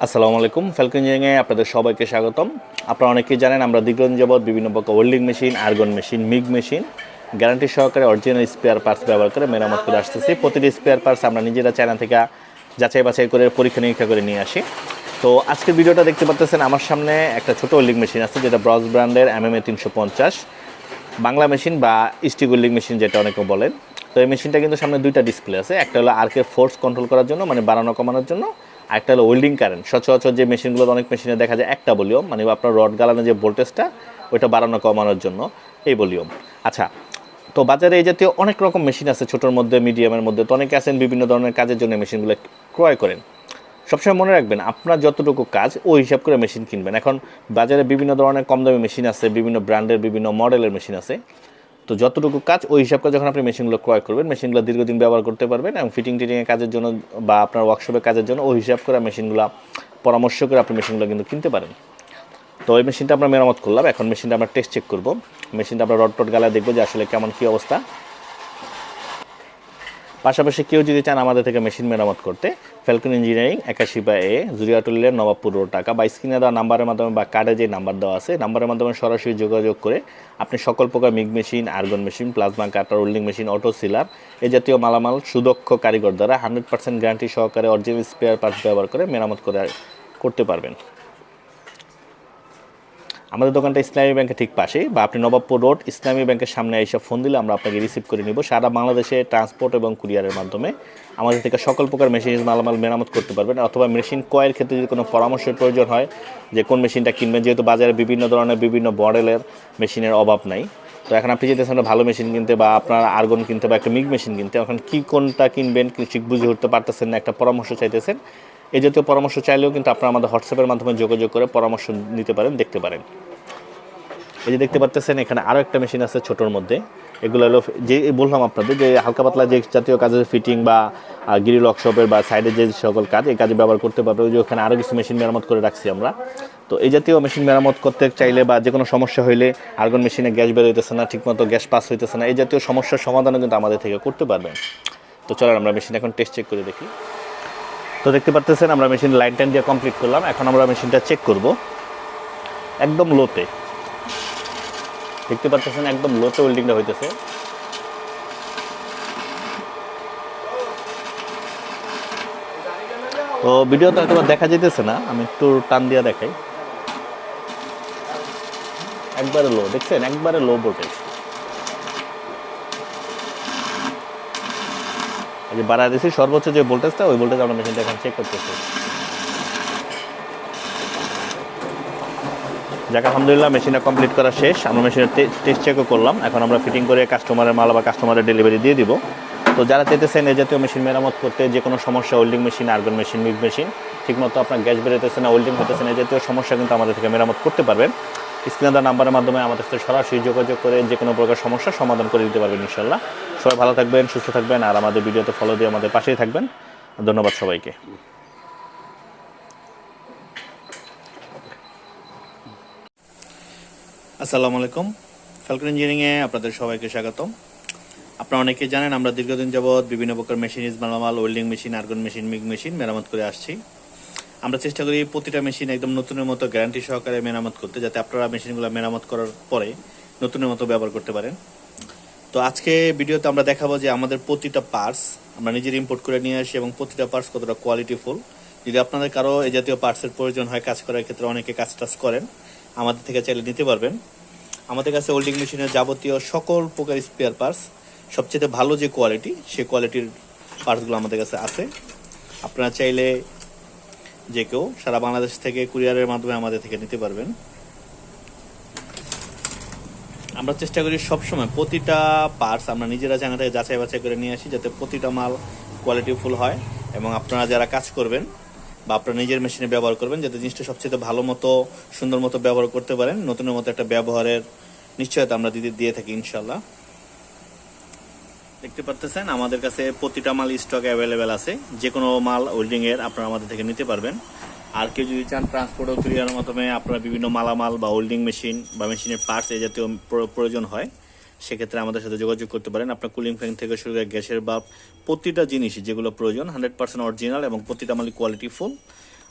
আসসালামু আলাইকুম। ফ্যালকন ইঞ্জিনিয়ারিংয়ে আপনাদের সবাইকে স্বাগতম। আপনারা অনেকেই জানেন আমরা দীর্ঘদিন যাবৎ বিভিন্ন প্রকার welding machine, argon machine, MiG machine guarantee সহকারে অরিজিনাল স্পেয়ার পার্টস ব্যবহার করে মেরামত করে আসতেছি। প্রতিটি স্পেয়ার পার্টস আমরা নিজেরা চায়না থেকে যাচাই বাছাই করে পরীক্ষা নিরীক্ষা করে নিয়ে আসি। তো আজকের ভিডিওটা দেখতে পাচ্ছেন আমার সামনে একটা ছোট ওয়েল্ডিং মেশিন আছে, যেটা ব্রজ ব্র্যান্ডের MMA 350 বাংলা মেশিন বা স্টিক ওয়েল্ডিং মেশিন যেটা অনেকে বলেন। তো এই মেশিনটা কিন্তু সামনে দুইটা ডিসপ্লে আছে, একটা হলো আর্কে ফোর্স কন্ট্রোল করার জন্য, মানে বাড়ানো কমানোর জন্য, একটা হলো ওয়েল্ডিং কারেন্ট। সচরাচর যে মেশিনগুলো অনেক মেশিনে দেখা যায় একটা ভলিউম, মানে আপনার রড গালানো যে ভোল্টেজটা ওইটা বাড়ানো কমানোর জন্য এই ভলিউম। আচ্ছা, তো বাজারে এই জাতীয় অনেক রকম মেশিন আছে, ছোটোর মধ্যে মিডিয়ামের মধ্যে। তো অনেকে আছেন বিভিন্ন ধরনের কাজের জন্য মেশিনগুলো ক্রয় করেন। সবসময় মনে রাখবেন আপনার যতটুকু কাজ ওই হিসাব করে মেশিন কিনবেন। এখন বাজারে বিভিন্ন ধরনের কম দামি মেশিন আছে, বিভিন্ন ব্র্যান্ডের বিভিন্ন মডেলের মেশিন আছে। তো যতটুকু কাজ ওই হিসাব করে যখন আপনি মেশিনগুলো ক্রয় করবেন, মেশিনগুলো দীর্ঘদিন ব্যবহার করতে পারবেন এবং ফিটিংয়ের কাজের জন্য বা আপনার ওয়ার্কশপের কাজের জন্য ওই হিসাব করে মেশিনগুলো পরামর্শ করে আপনি মেশিনগুলো কিন্তু কিনতে পারেন। তো ওই মেশিনটা আমরা মেরামত করলাম, এখন মেশিনটা আমরা টেস্ট চেক করব। মেশিনটা আমরা রড টড গালায় দেখবো যে আসলে কেমন কী অবস্থা। পাশাপাশি কেউ যদি চান আমাদের থেকে মেশিন মেরামত করতে, ফ্যালকন ইঞ্জিনিয়ারিং 81/A জুরিয়াটুলিয়ার নবাবপুর রোড, ঢাকা, বা স্ক্রিনে দেওয়া নাম্বারের মাধ্যমে বা কার্ডে যে নাম্বার দেওয়া আছে নাম্বারের মাধ্যমে সরাসরি যোগাযোগ করে আপনি সকল প্রকার MIG machine, argon machine, plasma cutter, welding machine, auto sealer এই জাতীয় মালামাল সুদক্ষ কারিগর দ্বারা 100% গ্যারান্টি সহকারে অরিজিনাল স্পেয়ার পার্টস ব্যবহার করে মেরামত করতে পারবেন। আমাদের দোকানটা ইসলামী ব্যাংকের ঠিক পাশেই, বা আপনি নবাবপুর রোড ইসলামী ব্যাংকের সামনে এসে ফোন দিলে আমরা আপনাকে রিসিভ করে নিব। সারা বাংলাদেশে ট্রান্সপোর্ট এবং কুরিয়ারের মাধ্যমে আমাদের থেকে সকল প্রকার মেশিন মালামাল মেরামত করতে পারবেন। অথবা মেশিন ক্রয়ের ক্ষেত্রে যদি কোনো পরামর্শের প্রয়োজন হয় যে কোন মেশিনটা কিনবেন, যেহেতু বাজারে বিভিন্ন ধরনের বিভিন্ন মডেলের মেশিনের অভাব নাই। তো এখন আপনি যদি ভালো মেশিন কিনতে বা আপনার আর্গন কিনতে বা একটা মিগ মেশিন কিনতে, এখন কী কোনটা কিনবেন ঠিক বুঝে উঠতে পারতেছেন না, একটা পরামর্শ চাইতেছেন, এই জাতীয় পরামর্শ চাইলেও কিন্তু আপনারা আমাদের হোয়াটসঅ্যাপের মাধ্যমে যোগাযোগ করে পরামর্শ নিতে পারেন, দেখতে পারেন। এই যে দেখতে পাচ্ছেন এখানে আরও একটা মেশিন আছে ছোটোর মধ্যে। এগুলো হলো যে বললাম আপনাদের যে হালকা পাতলা যে জাতীয় কাজের ফিটিং বা গিরি ওয়ার্কশপের বা সাইডে যে সকল কাজ এই কাজে ব্যবহার করতে পারবে। ওই যে ওখানে আরও কিছু মেশিন মেরামত করে রাখছি আমরা। তো এই জাতীয় মেশিন মেরামত করতে চাইলে বা যে কোনো সমস্যা হইলে, আর্গন মেশিনে গ্যাস বের হইতেছে না, ঠিকমতো গ্যাস পাস হইতেছে না, এই জাতীয় সমস্যার সমাধানও কিন্তু আমাদের থেকে করতে পারবেন। তো চলেন আমরা মেশিন এখন টেস্ট চেক করে দেখি। তো দেখতে পাচ্ছেন আমরা মেশিন লাইন টাইন দিয়ে কমপ্লিট করলাম। এখন আমরা মেশিনটা চেক করব একদম লোতে। দেখতে পাচ্ছেন একদম লোতে ওয়েল্ডিংটা হইতেছে। তো ভিডিওতে হয়তো দেখা যেতেছে না, আমি একটু টান দিয়ে দেখাই। একবারে লো, দেখছেন একবারে লো ভোল্টেজ। এই যে বাড়ায় দিয়েছি সর্বোচ্চ যে ভোল্টেজটা, ওই ভোল্টেজ আমরা মেশিনটা এখন চেক করতেছি। যাক, আলহামদুলিল্লাহ মেশিনটা কমপ্লিট করা শেষ। আমরা মেশিনের টেস্ট চেকও করলাম। এখন আমরা ফিটিং করে কাস্টমারের মাল বা কাস্টমারের ডেলিভারি দিয়ে দিব। তো যারা চাইতেছেন এই জাতীয় মেশিন মেরামত করতে, যে কোনো সমস্যা, welding machine, argon machine, MiG machine, ঠিকমতো আপনার গ্যাস বেরোতেছে না, ওয়েল্ডিং হতেছে না, এই জাতীয় সমস্যা কিন্তু আমাদের থেকে মেরামত করতে পারবেন। স্ক্রিনে দেওয়া নাম্বারের মাধ্যমে আমাদের সাথে সরাসরি যোগাযোগ করে যে কোনো প্রকার সমস্যার সমাধান করে দিতে পারবেন ইনশাল্লাহ। সবাই ভালো থাকবেন, সুস্থ থাকবেন, আর আমাদের ভিডিওতে ফলো দিয়ে আমাদের পাশেই থাকবেন। ধন্যবাদ সবাইকে। আসসালামু আলাইকুম। ফ্যালকন ইঞ্জিনিয়ারিংয়ে আপনাদের সবাইকে স্বাগতম। আপনারা অনেকেই জানেন আমরা দীর্ঘদিন যাবৎ বিভিন্ন প্রকার মেশিনিজ মালামাল, welding machine, argon machine, MiG machine মেরামত করে আসছি। আমরা চেষ্টা করি প্রতিটা মেশিন একদম নতুনের মতো গ্যারান্টি সহকারে মেরামত করতে, যাতে আপনারা মেশিনগুলো মেরামত করার পরে নতুনের মতো ব্যবহার করতে পারেন। তো আজকে ভিডিওতে আমরা দেখাবো যে আমাদের প্রতিটা পার্টস আমরা নিজের ইম্পোর্ট করে নিয়ে আসি এবং প্রতিটা পার্টস কতটা কোয়ালিটিফুল। যদি আপনাদের কারো এই জাতীয় পার্টসের প্রয়োজন হয় কাজ করার ক্ষেত্রে, অনেকে কাজ টাজ করেন, আমাদের থেকে চাইলে নিতে পারবেন। আমাদের কাছে ওয়েল্ডিং মেশিনের যাবতীয় সকল প্রকার স্পেয়ার পার্টস, সবচেয়ে ভালো যে কোয়ালিটি, সেই কোয়ালিটির পার্টসগুলো আমাদের কাছে আছে। আপনারা চাইলে যে কেউ সারা বাংলাদেশ থেকে কুরিয়ারের মাধ্যমে আমাদের থেকে নিতে পারবেন। আমরা চেষ্টা করি সবসময় প্রতিটা পার্টস আমরা নিজেরা চায়না থেকে যাচাই বাছাই করে নিয়ে আসি, যাতে প্রতিটা মাল কোয়ালিটিফুল হয় এবং আপনারা যারা কাজ করবেন বা আপনারা নিজের মেশিনে ব্যবহার করবেন, যাতে জিনিসটা সবচেয়ে ভালো মতো সুন্দর মতো ব্যবহার করতে পারেন। নতুনের মতো একটা ব্যবহারের নিশ্চয়তা আমরা দিয়ে থাকি ইনশাল্লাহ। দেখতে পাচ্ছেন আমাদের কাছে প্রতিটা মাল স্টক অ্যাভেলেবেল আছে। যে কোনো মাল ওয়েল্ডিংয়ের আপনারা আমাদের থেকে নিতে পারবেন। আর কেউ যদি চান ট্রান্সপোর্ট ও কুরিয়ারের মাধ্যমে আপনারা বিভিন্ন মালামাল বা ওয়েল্ডিং মেশিন বা মেশিনের পার্টস এই জাতীয় প্রয়োজন হয়, সেক্ষেত্রে আমাদের সাথে যোগাযোগ করতে পারেন। আপনার কুলিং ফ্যান থেকে শুরু করে গ্যাসের বাল্ব, প্রতিটা জিনিস যেগুলো প্রয়োজন 100% অরিজিনাল এবং প্রতিটা মালই কোয়ালিটিফুল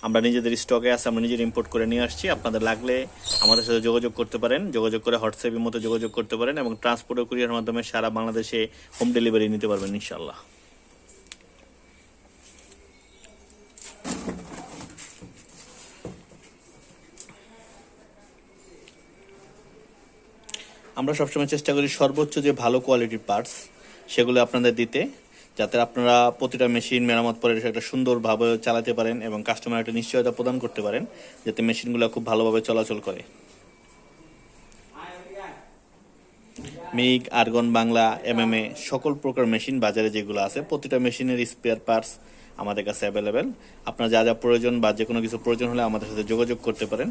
আমরা নিজেদের স্টকে আছে, আমরা নিজের ইম্পোর্ট করে নিয়ে আসছি। আপনাদের লাগলে আমাদের সাথে যোগাযোগ করতে পারেন, যোগাযোগ করে হোয়াটসঅ্যাপের মতো যোগাযোগ করতে পারেন এবং ট্রান্সপোর্ট ও কুরিয়ার মাধ্যমে সারা বাংলাদেশে হোম ডেলিভারি নিতে পারবেন ইনশাল্লাহ। আমরা সবসময় চেষ্টা করি সর্বোচ্চ যে ভালো কোয়ালিটির পার্টস সেগুলো আপনাদের দিতে, যাতে আপনারা প্রতিটা মেশিন মেরামত করে একটা সুন্দরভাবে চালাতে পারেন এবং কাস্টমার একটা নিশ্চয়তা প্রদান করতে পারেন যাতে মেশিনগুলো খুব ভালোভাবে চলাচল করে। মিগ, আর্গন, বাংলা, এমএমএ সকল প্রকার মেশিন বাজারে যেগুলো আছে প্রতিটা মেশিনের স্পেয়ার পার্টস আমাদের কাছে অ্যাভেলেবেল। আপনার যা যা প্রয়োজন বা যে কোনো কিছু প্রয়োজন হলে আমাদের সাথে যোগাযোগ করতে পারেন।